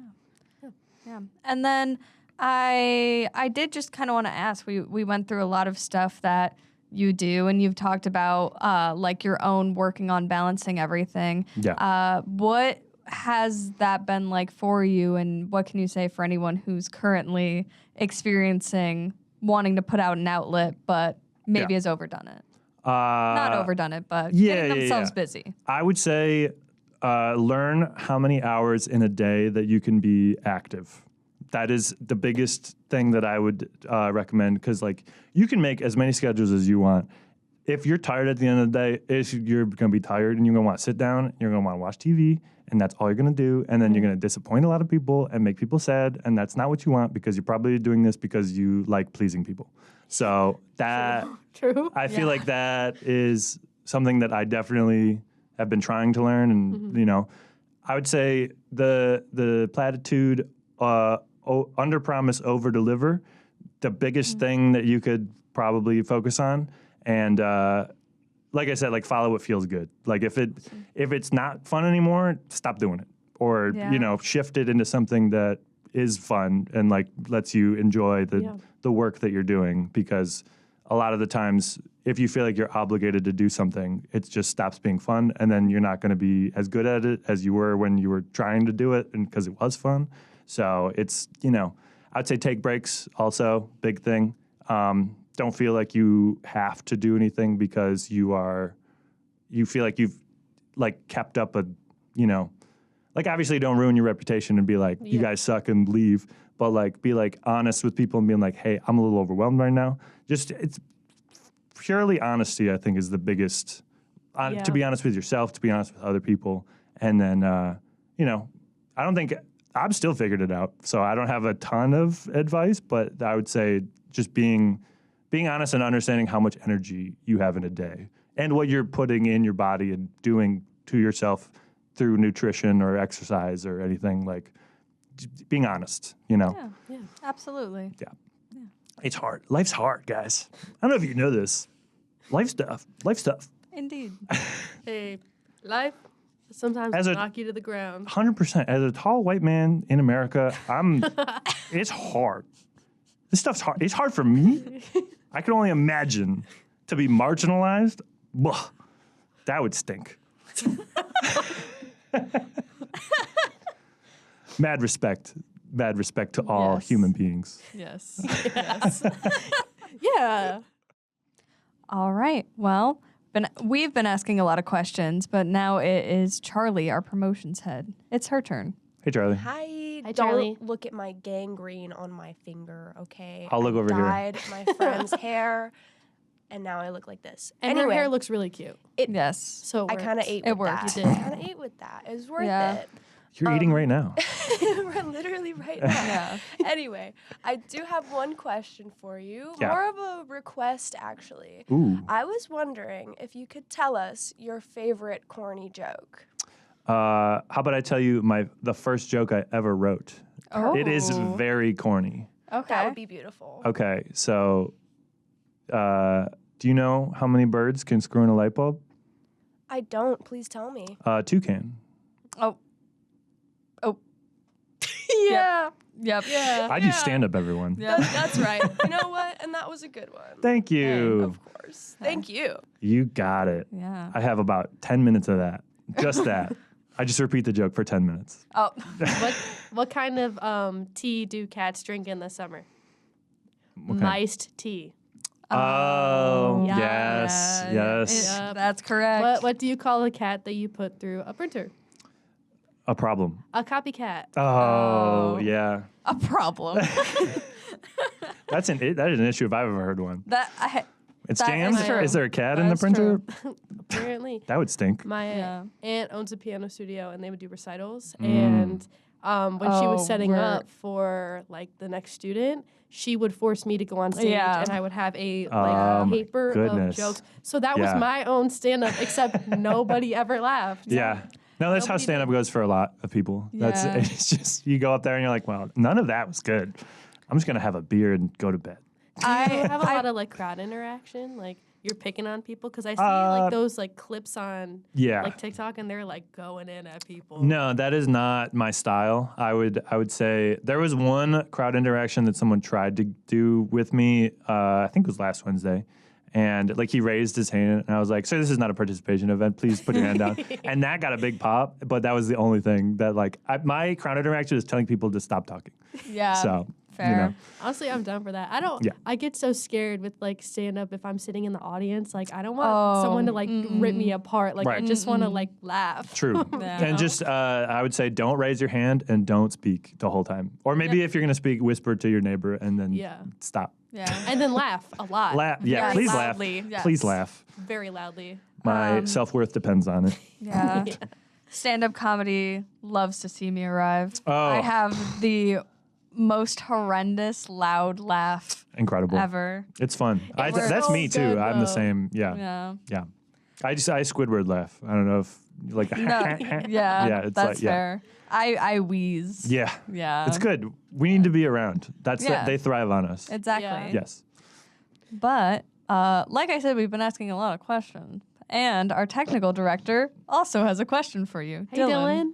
Yeah. And then I did just kind of want to ask. We went through a lot of stuff that you do, and you've talked about like your own working on balancing everything. Yeah. What has that been like for you, and what can you say for anyone who's currently experiencing wanting to put out an outlet but maybe has overdone it? Not overdone it, but getting themselves busy. I would say learn how many hours in a day that you can be active. That is the biggest thing that I would recommend, because like you can make as many schedules as you want. If you're tired at the end of the day, you're going to be tired and you're going to want to sit down, you're going to want to watch TV, and that's all you're going to do. And then you're going to disappoint a lot of people and make people sad. And that's not what you want, because you're probably doing this because you like pleasing people. So that, True. I feel like that is something that I definitely have been trying to learn. And, I would say the platitude, under promise, over deliver, the biggest thing that you could probably focus on. And, like I said, like follow what feels good. Like if it's not fun anymore, stop doing it, or shift it into something that is fun and like lets you enjoy the work that you're doing. Because a lot of the times, if you feel like you're obligated to do something, it just stops being fun, and then you're not going to be as good at it as you were when you were trying to do it, and because it was fun. So it's, I'd say take breaks also, big thing. Don't feel like you have to do anything because you feel like you've like kept up like obviously don't ruin your reputation and be like, you guys suck and leave, but like be like honest with people and being like, hey, I'm a little overwhelmed right now. Just it's purely honesty, I think, is the biggest, to be honest with yourself, to be honest with other people. And then, I don't think I've still figured it out. So I don't have a ton of advice, but I would say just being honest and understanding how much energy you have in a day and what you're putting in your body and doing to yourself through nutrition or exercise or anything, like being honest, Yeah, absolutely. Yeah. It's hard. Life's hard, guys. I don't know if you know this. Life stuff. Indeed. Hey, life sometimes knock you to the ground. 100%. As a tall white man in America, it's hard. This stuff's hard. It's hard for me. I can only imagine to be marginalized. Blah, that would stink. Mad respect to all human beings. Yes. Yeah. All right. Well, we've been asking a lot of questions, but now it is Charlie, our promotions head. It's her turn. Hey, Charlie. Hi, Hi, don't Charlie. look at my gangrene on my finger, okay? I'll look over here. I dyed my friend's hair, and now I look like this. And her hair looks really cute. Yes. So I kind of ate It with worked. that. You did. I kind of ate with that. It was worth Yeah. it. You're eating right now. We're literally right now. Yeah. Anyway, I do have one question for you. Yeah. More of a request, actually. Ooh. I was wondering if you could tell us your favorite corny joke. How about I tell you the first joke I ever wrote? Oh. It is very corny. Okay. That would be beautiful. Okay, so do you know how many birds can screw in a light bulb? I don't. Please tell me. 2 can. Oh. Yeah. Yep. Yeah. I do stand-up, everyone. Yep. That's right. You know what? And that was a good one. Thank you. Of course. Thank you. You got it. Yeah. I have about 10 minutes of that. Just that. I just repeat the joke for 10 minutes. Oh. What kind of tea do cats drink in the summer? Okay. Miced tea. Oh, Yeah. yes. Yep. That's correct. What do you call a cat that you put through a printer? A problem. A copycat. Oh, yeah. A problem. That is an issue if I've ever heard one. It's that jammed? is true. Is there a cat in the That's printer? true. Apparently. That would stink. My aunt owns a piano studio, and they would do recitals. Mm. And when she was Oh, setting word. up for like the next student, she would force me to go on stage, Yeah. and I would have a my paper goodness. of jokes. So that was Yeah. my own stand-up, except nobody ever laughed. Yeah. No, that's how Nobody stand-up goes for a lot of people. That's Yeah. it's just you go up there and you're like, well, none of that was good. I'm just gonna have a beer and go to bed. I have a lot of like crowd interaction, like you're picking on people because I see like those like clips on Yeah. like TikTok, and they're like going in at people. No, that is not my style. I would say there was one crowd interaction that someone tried to do with me. I think it was last Wednesday. And like he raised his hand, and I was like, "Sir, this is not a participation event. Please put your hand down." And that got a big pop, but that was the only thing that like my crowd interaction is telling people to stop talking. Yeah. So fair. you know, Honestly, I'm down for that. I don't. Yeah. I get so scared with like stand up if I'm sitting in the audience. Like I don't want someone to like rip me apart. Like I Right. just want to like laugh. true. Yeah. And just I would say don't raise your hand and don't speak the whole time. Or maybe if you're gonna speak, whisper to your neighbor and then Yeah. stop. Yeah. And then laugh a lot. Laugh. Yeah, Very please loudly, laugh. yes. Please laugh. Very loudly. My self-worth depends on it. Yeah. Stand-up comedy loves to see me arrive. Oh. I have the most horrendous loud laugh Incredible. ever. It's fun. It's That's so me too. good, I'm the though. same. Yeah. Yeah. I Squidward laugh. I don't know if like No. Yeah. Yeah, it's that's like, yeah. fair. I wheeze. Yeah. Yeah. It's good. We need to be around. Yeah. They thrive on us. Exactly. Yeah. Yes. But like I said, we've been asking a lot of questions. And our technical director also has a question for you. Hey, Dylan.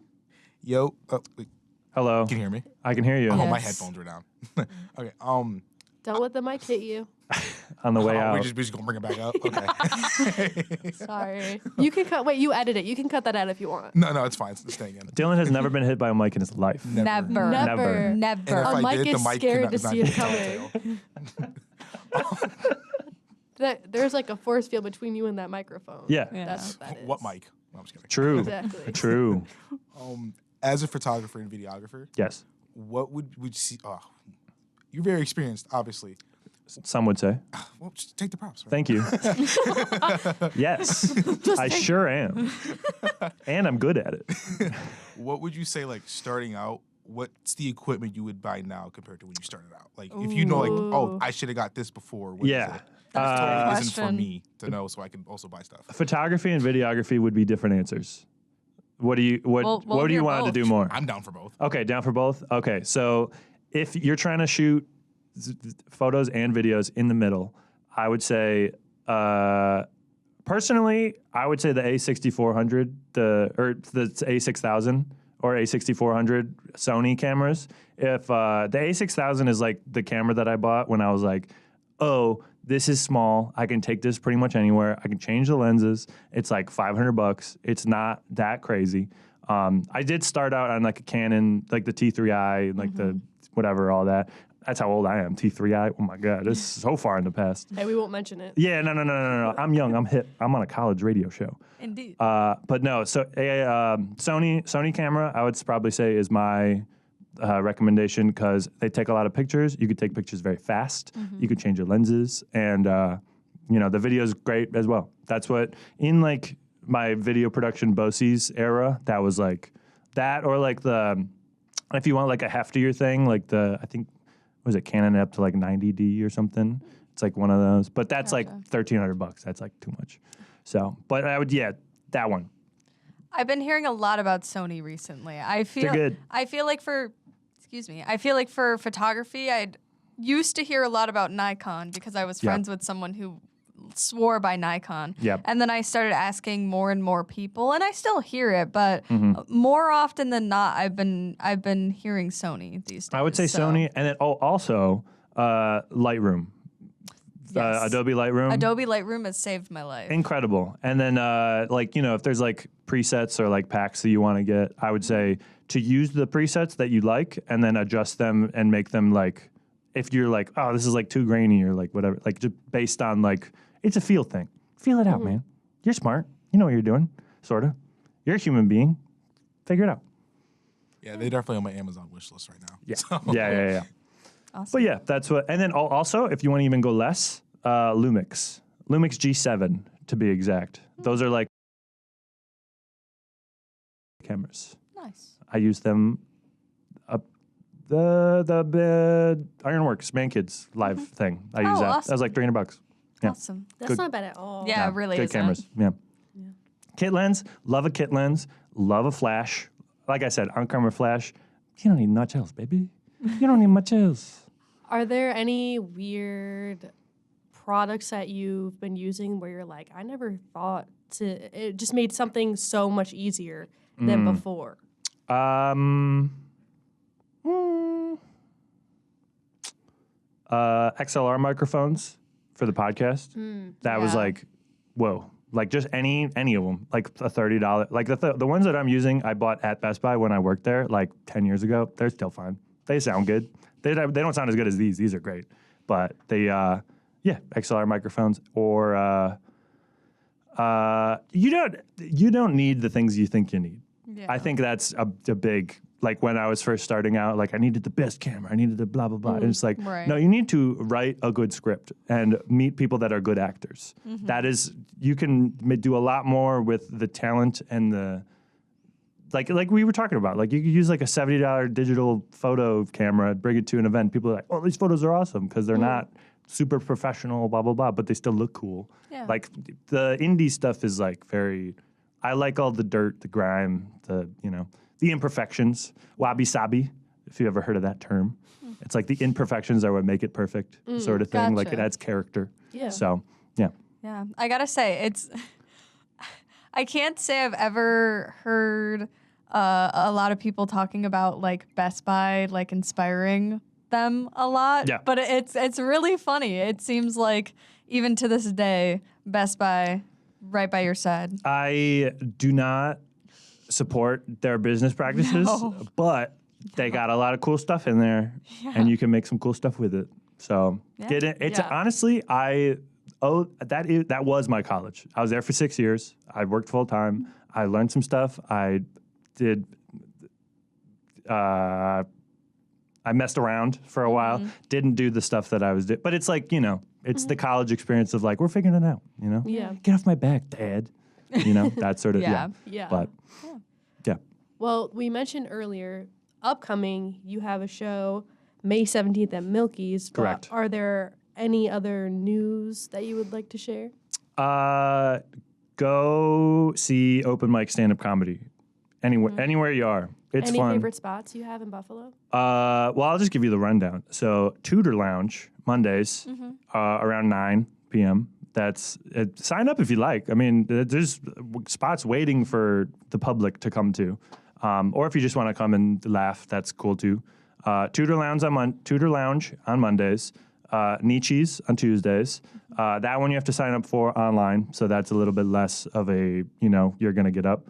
Yo, wait, Hello. can you hear me? I can hear you. Oh, my Yes. headphones were down. Okay. Don't let the mic hit you. on the way out. We're just gonna bring it back up. Okay. Sorry. You can cut. Wait, you edit it. You can cut that out if you want. No, it's fine. It's staying in. Dylan has never been hit by a mic in his life. Never. Never. And if I Mike did, is the mic scared to is not see it coming. There's like a force field between you and that microphone. Yeah. That's what that is. What mic? No, I'm just kidding. True. Exactly. True. As a photographer and videographer, Yes. what would you see? You're very experienced, obviously. Some would say. Well, just take the props. Right? Thank you. Yes. I sure am. And I'm good at it. What would you say, like, starting out, what's the equipment you would buy now compared to when you started out? Like, if you know, like, oh, I should have got this before. What Yeah. is it? That totally isn't for Question. me to know, so I can also buy stuff. Photography and videography would be different answers. What do you what We'll do you hear want to both. do more? I'm down for both. Okay, down for both? Okay, so if you're trying to shoot photos and videos in the middle, I would say, personally, I would say the A6400, the A6000 or A6400 Sony cameras. If the A6000 is like the camera that I bought when I was like, oh, this is small. I can take this pretty much anywhere. I can change the lenses. It's like $500. It's not that crazy. I did start out on like a Canon, like the T3i, and like the whatever, all that. That's how old I am. T3i. Oh my God, this is so far in the past. Hey, we won't mention it. Yeah, no. I'm young. I'm hip. I'm on a college radio show. Indeed. But no. So a Sony camera, I would probably say is my recommendation because they take a lot of pictures. You could take pictures very fast. You could change your lenses, and the video is great as well. That's what in like my video production BOSI's era. That was like that, or like the if you want like a heftier thing, like I think was it Canon up to like 90D or something. It's like one of those, but that's like $1,300. That's like too much. So, but I would that one. I've been hearing a lot about Sony recently. I feel They're good. I feel like for photography, I used to hear a lot about Nikon because I was friends with someone who swore by Nikon. Yep. And then I started asking more and more people, and I still hear it, but more often than not, I've been hearing Sony these days. I would say so. Sony, and then also Lightroom. Yes. Adobe Lightroom. Adobe Lightroom has saved my life. Incredible. And then, if there's like presets or like packs that you want to get, I would say to use the presets that you like and then adjust them and make them like, if you're like, oh, this is like too grainy or like whatever, like just based on like, it's a feel thing. Feel it out, man. You're smart. You know what you're doing, sort of. You're a human being. Figure it out. Yeah, they're definitely on my Amazon wish list right now. Yeah. So- Yeah. Awesome. But yeah, that's what. And then also, if you want to even go less, Lumix G7 to be exact. Those are like cameras. Nice. I use them. The Ironworks Man Kids live thing. I use that. awesome. That was like $300. Yeah. Awesome. That's Good. not bad at all. Yeah, it really Good isn't. cameras. Yeah. Kit lens. Love a kit lens. Love a flash. Like I said, on-camera flash. You don't need much else, baby. You don't need much else. Are there any weird products that you've been using where you're like, I never thought it just made something so much easier than before? XLR microphones for the podcast. That was Yeah. like, whoa. Like just any of them, like a $30. Like the ones that I'm using, I bought at Best Buy when I worked there, like 10 years ago. They're still fine. They sound good. They don't sound as good as these. These are great, but they, XLR microphones or you don't need the things you think you need. Yeah. I think that's a big, like when I was first starting out, like I needed the best camera, I needed the blah, blah, blah. And it's like, Right. no, you need to write a good script and meet people that are good actors. That is, you can do a lot more with the talent and the, like we were talking about, like you could use like a $70 digital photo camera, bring it to an event. People are like, oh, these photos are awesome because they're not super professional, blah, blah, blah, but they still look cool. Yeah. Like the indie stuff is like very, I like all the dirt, the grime, the imperfections, wabi-sabi, if you ever heard of that term. It's like the imperfections are what make it perfect sort of thing. Like it gotcha. adds character. Yeah. So, yeah. Yeah, I gotta say, I can't say I've ever heard a lot of people talking about like Best Buy, like inspiring them a lot. Yeah. But it's really funny. It seems like even to this day, Best Buy right by your side. I do not support their business practices, but they got a lot of cool stuff in there, and you can make some cool stuff with it. So get it. It's honestly, that was my college. I was there for 6 years. I worked full time. I learned some stuff. I did. I messed around for a while. Didn't do the stuff that I was doing. But it's like, it's the college experience of like, we're figuring it out, Yeah. Get off my back, Dad. That sort of, Yeah. But, yeah. Well, we mentioned earlier, upcoming, you have a show May 17th at Milky's. But Correct. Are there any other news that you would like to share? Go see open mic stand-up comedy. Anywhere you are. It's Any fun. favorite spots you have in Buffalo? Well, I'll just give you the rundown. So, Tudor Lounge, Mondays, around 9 p.m. Sign up if you like. I mean, there's spots waiting for the public to come to. Or if you just want to come and laugh, that's cool too. Tudor Lounge on Mondays. Nietzsche's on Tuesdays. That one you have to sign up for online, so that's a little bit less of a, you're going to get up.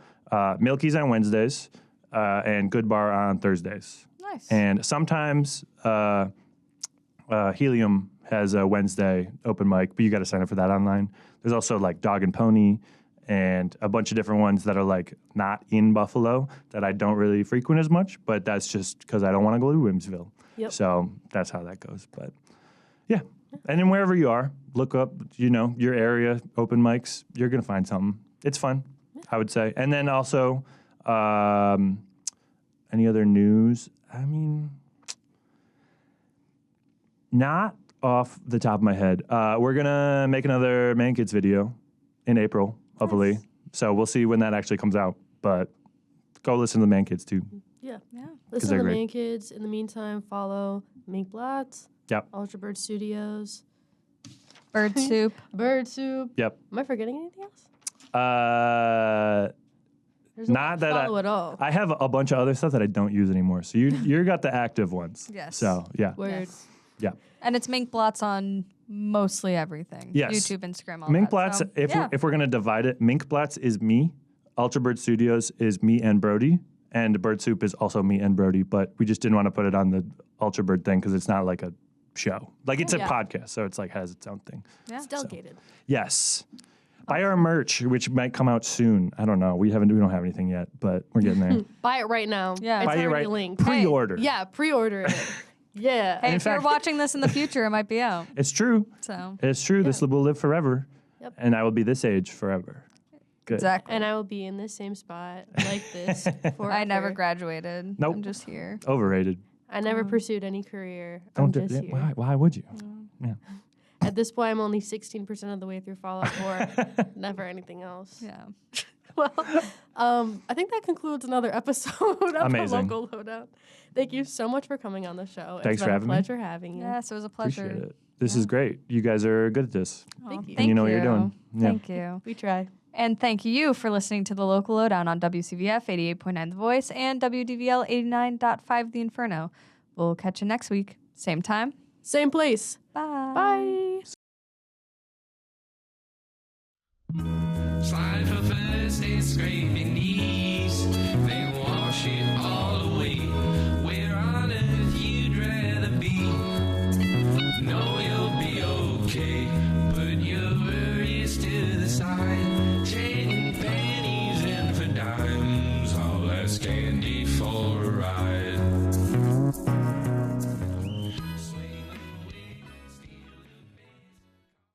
Milky's on Wednesdays. And Good Bar on Thursdays. Nice. And sometimes Helium has a Wednesday open mic, but you got to sign up for that online. There's also like Dog and Pony and a bunch of different ones that are like not in Buffalo that I don't really frequent as much, but that's just because I don't want to go to Williamsville. Yep. So that's how that goes. But yeah. And then wherever you are, look up, your area, open mics, you're going to find something. It's fun, I would say. And then also... any other news? I mean, not off the top of my head. We're going to make another Man Kids video in April, hopefully. Nice. So we'll see when that actually comes out. But go listen to the Man Kids too. Yeah. Yeah. Listen to they're the great. Man Kids. In the meantime, follow Mink Blatz, Yep. Ultra Bird Studios, Bird Soup. Bird Soup. Yep. Am I forgetting anything else? There's Not no that follow at all. I have a bunch of other stuff that I don't use anymore. So you got the active ones. Yes. So, yeah. Word. Yes. Yeah. And it's Mink Blots on mostly everything. Yes. YouTube, Instagram, all Mink that. Blatz, So, if we're going to divide it, Mink Blatz is me. Ultra Bird Studios is me and Brody. And Bird Soup is also me and Brody. But we just didn't want to put it on the Ultra Bird thing because it's not like a show. Like it's a podcast. So it's like has its own thing. Yeah. It's delegated. Yes. Buy our merch, which might come out soon. I don't know. We don't have anything yet, but we're getting there. Buy it right now. Yeah. It's Buy it already right. linked. Pre-order. Yeah, pre-order it. Yeah. Hey, in if you're fact- watching this in the future, it might be out. It's true. So It's true. This will live forever. Yep. And I will be this age forever. Good. exactly. And I will be in the same spot like this forever. I never graduated. Nope. I'm just here. Overrated. I never pursued any career. Don't I'm do just it. here. Why would you? Yeah. At this point, I'm only 16% of the way through Fallout 4. Never anything else. Yeah. Well, I think that concludes another episode of Amazing. the Local Lowdown. Thank you so much for coming on the show. Thanks It's for been having a me. pleasure having you. Yes, it was a pleasure. Appreciate it. This is great. You guys are good at this. Thank you. Thank You know what you're doing. Yeah. Thank you. We try. And thank you for listening to the Local Lowdown on WCVF 88.9 The Voice and WDVL 89.5 The Inferno. We'll catch you next week. Same time. Same place. Bye. Bye. Slide for Thursday, scraping knees.